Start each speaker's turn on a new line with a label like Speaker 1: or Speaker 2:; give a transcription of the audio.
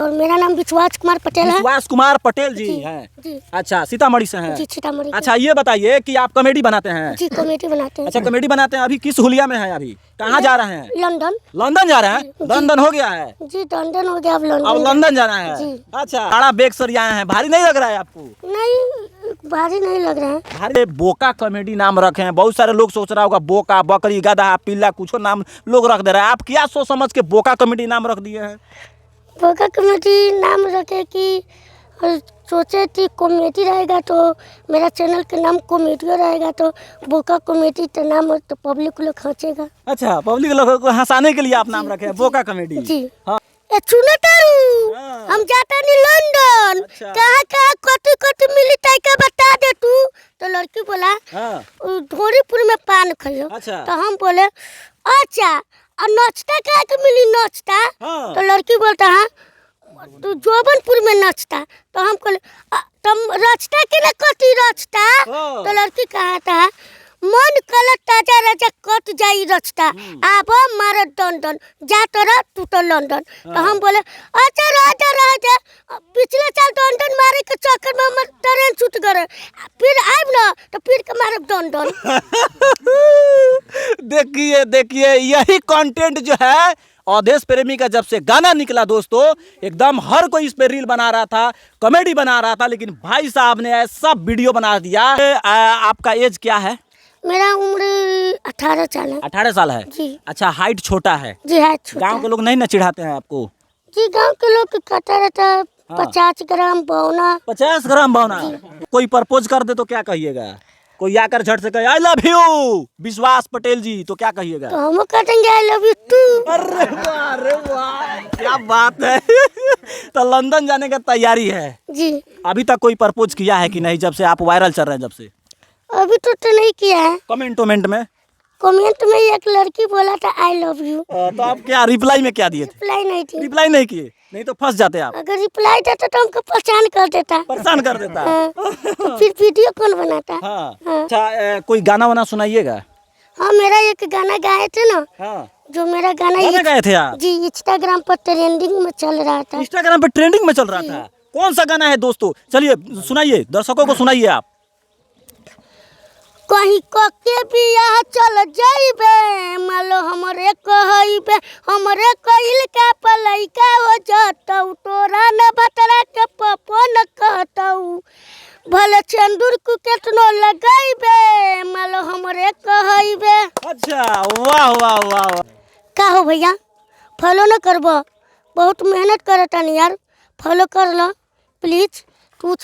Speaker 1: और मेरा नाम विश्वास कुमार पटेल है।
Speaker 2: विश्वास कुमार पटेल जी हैं।
Speaker 1: जी।
Speaker 2: अच्छा, सीतामढ़ी से हैं।
Speaker 1: जी, सीतामढ़ी।
Speaker 2: अच्छा, ये बताइए कि आप कॉमेडी बनाते हैं?
Speaker 1: जी, कॉमेडी बनाते हैं।
Speaker 2: अच्छा, कॉमेडी बनाते हैं। अभी किस हुलिया में है? अभी कहाँ जा रहे हैं?
Speaker 1: लंदन।
Speaker 2: लंदन जा रहे हैं? लंदन हो गया है?
Speaker 1: जी, लंदन हो गया, अब
Speaker 2: अब लंदन जाना है।
Speaker 1: जी।
Speaker 2: अच्छा, बड़ा बैग सरियाए हैं, भारी नहीं लग रहा है आपको?
Speaker 1: नहीं, भारी नहीं लग रहा है।
Speaker 2: भारी। बोका कॉमेडी नाम रखे हैं। बहुत सारे लोग सोच रहा होगा बोका, बकरी, गधा, पिल्ला, कुछ नाम लोग रख दे रहे हैं। आप क्या सोच समझ के बोका कॉमेडी नाम रख दिए हैं?
Speaker 1: बोका कॉमेडी नाम रखे कि सोचे थी कॉमेडी रहेगा तो मेरा चैनल का नाम कॉमेडियो रहेगा, तो बोका कॉमेडी तो नाम तो पब्लिक लोग हंसेगा।
Speaker 2: अच्छा, पब्लिक लोगों को हंसाने के लिए आप नाम रखे हैं बोका कॉमेडी।
Speaker 1: जी।
Speaker 2: हाँ।
Speaker 1: ए सुनो तारू,
Speaker 2: हाँ।
Speaker 1: हम जाता नहीं लंदन।
Speaker 2: अच्छा।
Speaker 1: कहाँ कहाँ कति कति मिली ताई का बता दे तू। तो लड़की बोला
Speaker 2: हाँ।
Speaker 1: धोरीपुर में पान खाइयो।
Speaker 2: अच्छा।
Speaker 1: तो हम बोले अच्छा, और नाश्ता कहाँ के मिली नाश्ता?
Speaker 2: हाँ।
Speaker 1: तो लड़की बोलता है तू जोबनपुर में नाचता। तो हम बोले तुम रचता के ना कति रचता?
Speaker 2: हाँ।
Speaker 1: तो लड़की कहता है मन कल ताजा राजा कट जाई रचता, आब मार दंडन जा तोरा तू तो लंदन। तो हम बोले अच्छा राजा राजा, पिछले साल दंडन मारे के चक्कर में हमर ट्रेन छूट गए, फिर आब ना तो फिर के मारब दंडन।
Speaker 2: देखिए देखिए, यही कंटेंट जो है अवधेश प्रेमी का जब से गाना निकला दोस्तों, एकदम हर कोई इस पे रील बना रहा था, कॉमेडी बना रहा था, लेकिन भाई साहब ने ऐसा वीडियो बना दिया। आपका एज क्या है?
Speaker 1: मेरा उम्र 18 साल है।
Speaker 2: 18 साल है?
Speaker 1: जी।
Speaker 2: अच्छा, हाइट छोटा है?
Speaker 1: जी है छोटा।
Speaker 2: गांव के लोग नहीं ना चिढ़ाते हैं आपको?
Speaker 1: जी, गांव के लोग कहता रहता है 50 ग्राम बौना।
Speaker 2: 50 ग्राम बौना। कोई प्रपोज कर दे तो क्या कहिएगा? कोई आकर झट से कहे आई लव यू विश्वास पटेल जी, तो क्या कहिएगा?
Speaker 1: तो हम कहेंगे आई लव यू टू।
Speaker 2: अरे वाह, अरे वाह, क्या बात है। तो लंदन जाने का तैयारी है?
Speaker 1: जी।
Speaker 2: अभी तक कोई प्रपोज किया है कि नहीं, जब से आप वायरल चल रहे हैं? जब से
Speaker 1: अभी तो नहीं किया है।
Speaker 2: कमेंट में
Speaker 1: कमेंट में एक लड़की बोला था आई लव यू।
Speaker 2: तो आप क्या रिप्लाई में क्या दिए थे?
Speaker 1: रिप्लाई नहीं थी।
Speaker 2: रिप्लाई नहीं किए? नहीं तो फंस जाते आप।
Speaker 1: अगर रिप्लाई देता तो हमको परेशान कर देता।
Speaker 2: परेशान कर देता।
Speaker 1: हाँ। तो फिर वीडियो कौन बनाता?
Speaker 2: हाँ।
Speaker 1: हाँ।
Speaker 2: अच्छा, कोई गाना वाना सुनाइएगा।
Speaker 1: हाँ, मेरा एक गाना गाए थे ना।
Speaker 2: हाँ।
Speaker 1: जो मेरा गाना
Speaker 2: गाए थे आप?
Speaker 1: जी, इंस्टाग्राम पर ट्रेंडिंग में चल रहा था।
Speaker 2: इंस्टाग्राम पे ट्रेंडिंग में चल रहा था? कौन सा गाना है दोस्तों? चलिए सुनाइए, दर्शकों को सुनाइए आप।
Speaker 1: कहीं के बियाह चल जाइबे, मालो हमरे कहइबे, हमरे कहिल का पलैका हो जतौ, तोरा न बतरा के पपो न कहतौ, भले चंदूर को केतनो लगाइबे, मालो हमरे कहइबे।
Speaker 2: अच्छा, वाह वाह वाह।
Speaker 1: का हो भैया, फॉलो न करबो? बहुत मेहनत करता नहीं यार, फॉलो कर लो प्लीज। तू